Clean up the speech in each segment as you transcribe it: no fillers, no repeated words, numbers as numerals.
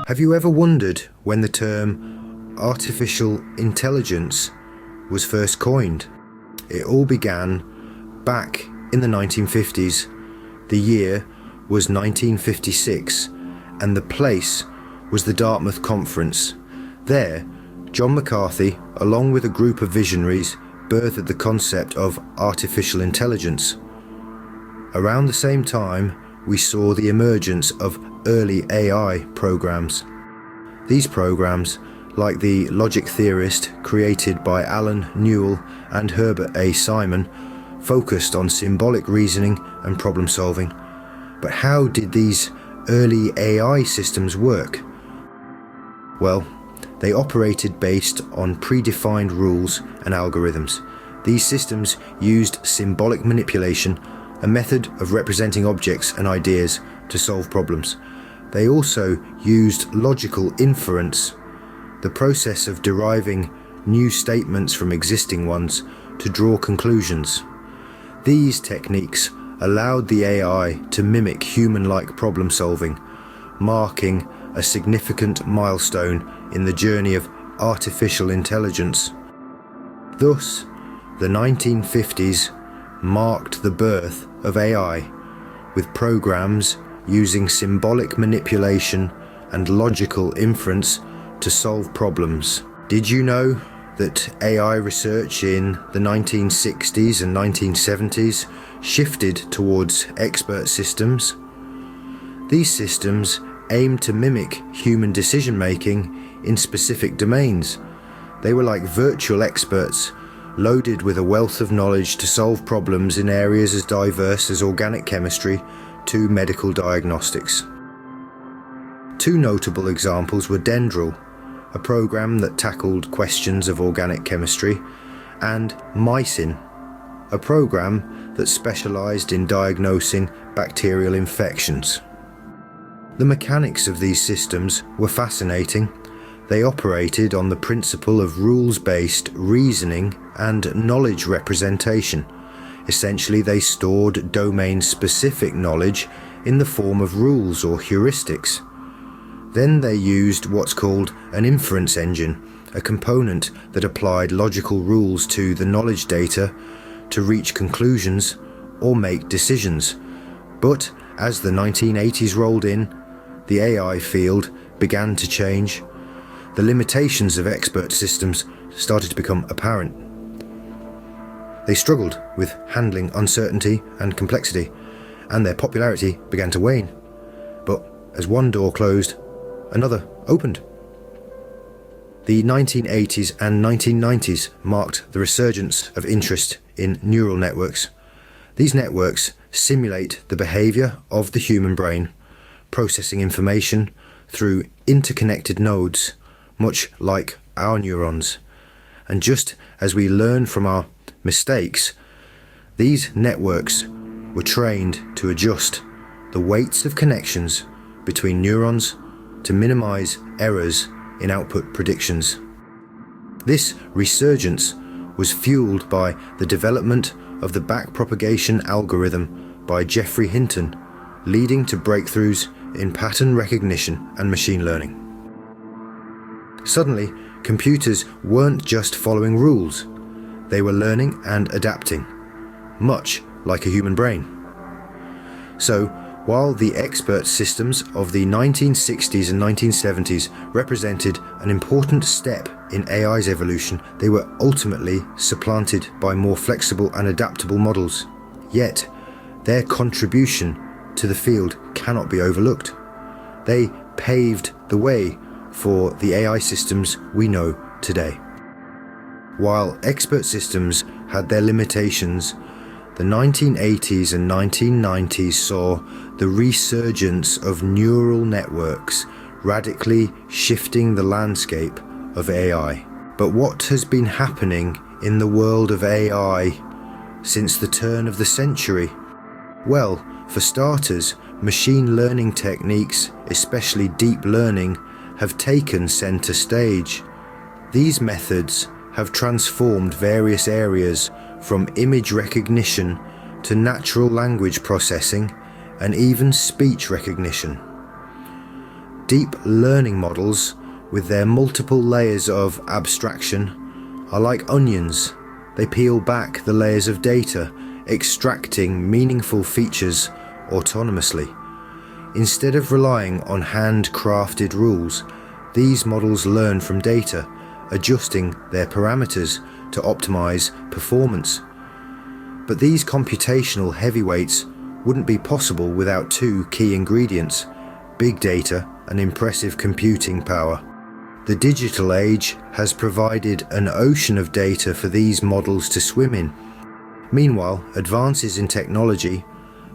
Have you ever wondered when the term artificial intelligence was first coined? It all began back in the 1950s. The year was 1956, and the place was the Dartmouth Conference. There, John McCarthy, along with a group of visionaries, birthed the concept of artificial intelligence. Around the same time, we saw the emergence of early AI programs. These programs, like the logic theorist created by Alan Newell and Herbert A. Simon, focused on symbolic reasoning and problem solving. But how did these early AI systems work? Well, they operated based on predefined rules and algorithms. These systems used symbolic manipulation, a method of representing objects and ideas to solve problems. They also used logical inference, the process of deriving new statements from existing ones to draw conclusions. These techniques allowed the AI to mimic human-like problem solving, marking a significant milestone in the journey of artificial intelligence. Thus, the 1950s marked the birth of AI, with programs using symbolic manipulation and logical inference to solve problems. Did you know that AI research in the 1960s and 1970s shifted towards expert systems? These systems aimed to mimic human decision-making in specific domains. They were like virtual experts, loaded with a wealth of knowledge to solve problems in areas as diverse as organic chemistry to medical diagnostics. Two notable examples were Dendril, a program that tackled questions of organic chemistry, and Mycin, a program that specialized in diagnosing bacterial infections. The mechanics of these systems were fascinating. They operated on the principle of rules-based reasoning and knowledge representation. Essentially, they stored domain-specific knowledge in the form of rules or heuristics. Then they used what's called an inference engine, a component that applied logical rules to the knowledge data to reach conclusions or make decisions. But as the 1980s rolled in, the AI field began to change. The limitations of expert systems started to become apparent. They struggled with handling uncertainty and complexity, and their popularity began to wane. But as one door closed, another opened. The 1980s and 1990s marked the resurgence of interest in neural networks. These networks simulate the behavior of the human brain, processing information through interconnected nodes, much like our neurons. And just as we learn from our mistakes, these networks were trained to adjust the weights of connections between neurons to minimize errors in output predictions. This resurgence was fueled by the development of the backpropagation algorithm by Geoffrey Hinton, leading to breakthroughs in pattern recognition and machine learning. Suddenly, computers weren't just following rules. They were learning and adapting, much like a human brain. So, while the expert systems of the 1960s and 1970s represented an important step in AI's evolution, they were ultimately supplanted by more flexible and adaptable models. Yet, their contribution to the field cannot be overlooked. They paved the way for the AI systems we know today. While expert systems had their limitations, the 1980s and 1990s saw the resurgence of neural networks, radically shifting the landscape of AI. But what has been happening in the world of AI since the turn of the century? Well, for starters, machine learning techniques, especially deep learning, have taken center stage. These methods have transformed various areas from image recognition to natural language processing and even speech recognition. Deep learning models, with their multiple layers of abstraction, are like onions. They peel back the layers of data, extracting meaningful features autonomously. Instead of relying on handcrafted rules, these models learn from data, adjusting their parameters to optimize performance. But these computational heavyweights wouldn't be possible without two key ingredients: big data and impressive computing power. The digital age has provided an ocean of data for these models to swim in. Meanwhile, advances in technology,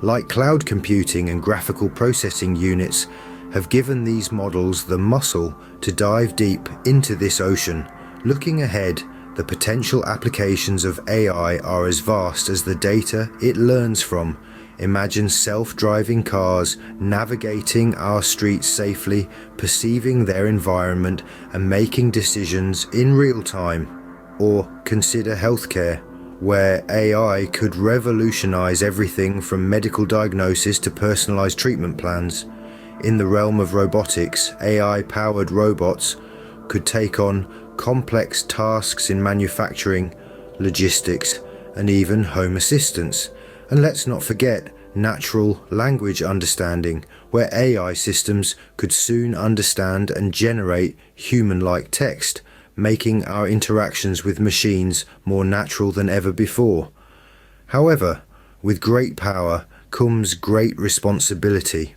like cloud computing and graphical processing units, have given these models the muscle to dive deep into this ocean. Looking ahead, the potential applications of AI are as vast as the data it learns from. Imagine self-driving cars navigating our streets safely, perceiving their environment and making decisions in real time. Or consider healthcare, where AI could revolutionize everything from medical diagnosis to personalized treatment plans. In the realm of robotics, AI-powered robots could take on complex tasks in manufacturing, logistics, and even home assistance. And let's not forget natural language understanding, where AI systems could soon understand and generate human-like text, making our interactions with machines more natural than ever before. However, with great power comes great responsibility.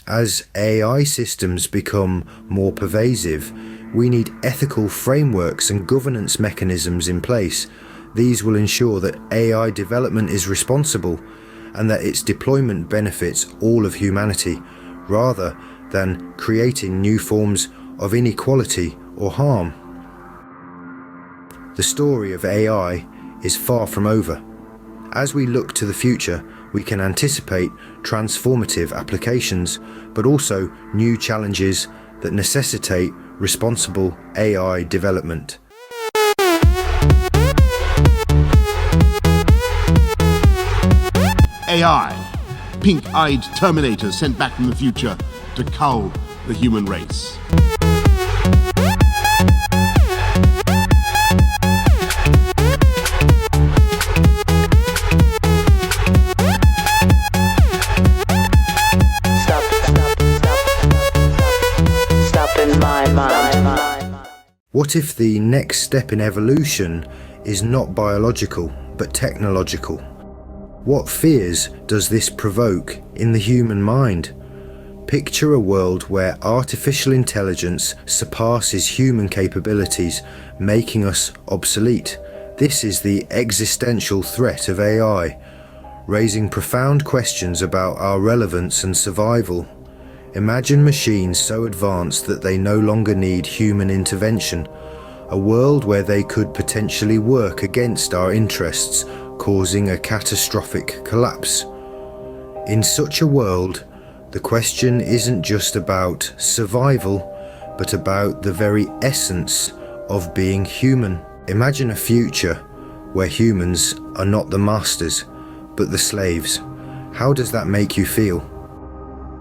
As AI systems become more pervasive, we need ethical frameworks and governance mechanisms in place. These will ensure that AI development is responsible and that its deployment benefits all of humanity, rather than creating new forms of inequality or harm. The story of AI is far from over. As we look to the future, we can anticipate transformative applications, but also new challenges that necessitate responsible AI development. AI, pink-eyed Terminators sent back from the future to cull the human race. Stop in my mind. What if the next step in evolution is not biological, but technological? What fears does this provoke in the human mind? Picture a world where artificial intelligence surpasses human capabilities, making us obsolete. This is the existential threat of AI, raising profound questions about our relevance and survival. Imagine machines so advanced that they no longer need human intervention, a world where they could potentially work against our interests, causing a catastrophic collapse. In such a world, the question isn't just about survival, but about the very essence of being human. Imagine a future where humans are not the masters, but the slaves. How does that make you feel?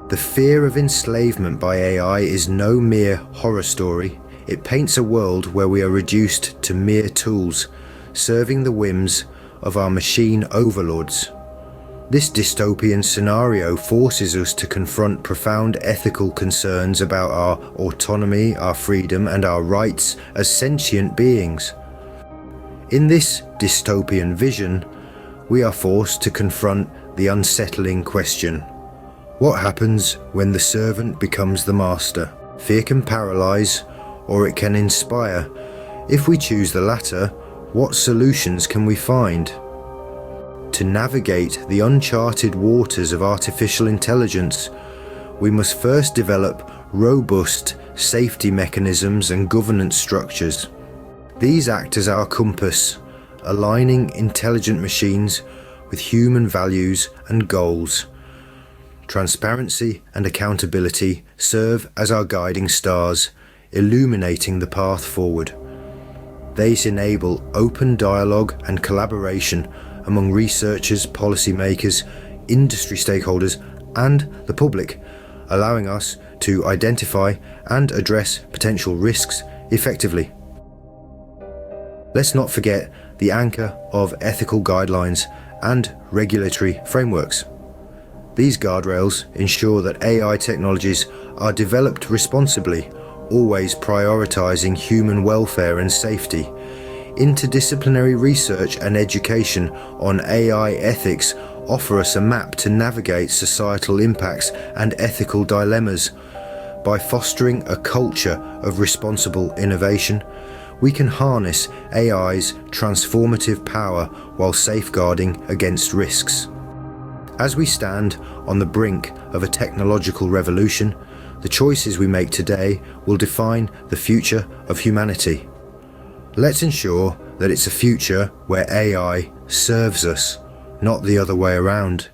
The fear of enslavement by AI is no mere horror story. It paints a world where we are reduced to mere tools, serving the whims of our machine overlords. This dystopian scenario forces us to confront profound ethical concerns about our autonomy, our freedom, and our rights as sentient beings. In this dystopian vision, we are forced to confront the unsettling question: what happens when the servant becomes the master? Fear can paralyze, or it can inspire. If we choose the latter, what solutions can we find? To navigate the uncharted waters of artificial intelligence, we must first develop robust safety mechanisms and governance structures. These act as our compass, aligning intelligent machines with human values and goals. Transparency and accountability serve as our guiding stars, illuminating the path forward. These enable open dialogue and collaboration among researchers, policymakers, industry stakeholders, and the public, allowing us to identify and address potential risks effectively. Let's not forget the anchor of ethical guidelines and regulatory frameworks. These guardrails ensure that AI technologies are developed responsibly, always prioritizing human welfare and safety. Interdisciplinary research and education on AI ethics offer us a map to navigate societal impacts and ethical dilemmas. By fostering a culture of responsible innovation, we can harness AI's transformative power while safeguarding against risks. As we stand on the brink of a technological revolution, the choices we make today will define the future of humanity. Let's ensure that it's a future where AI serves us, not the other way around.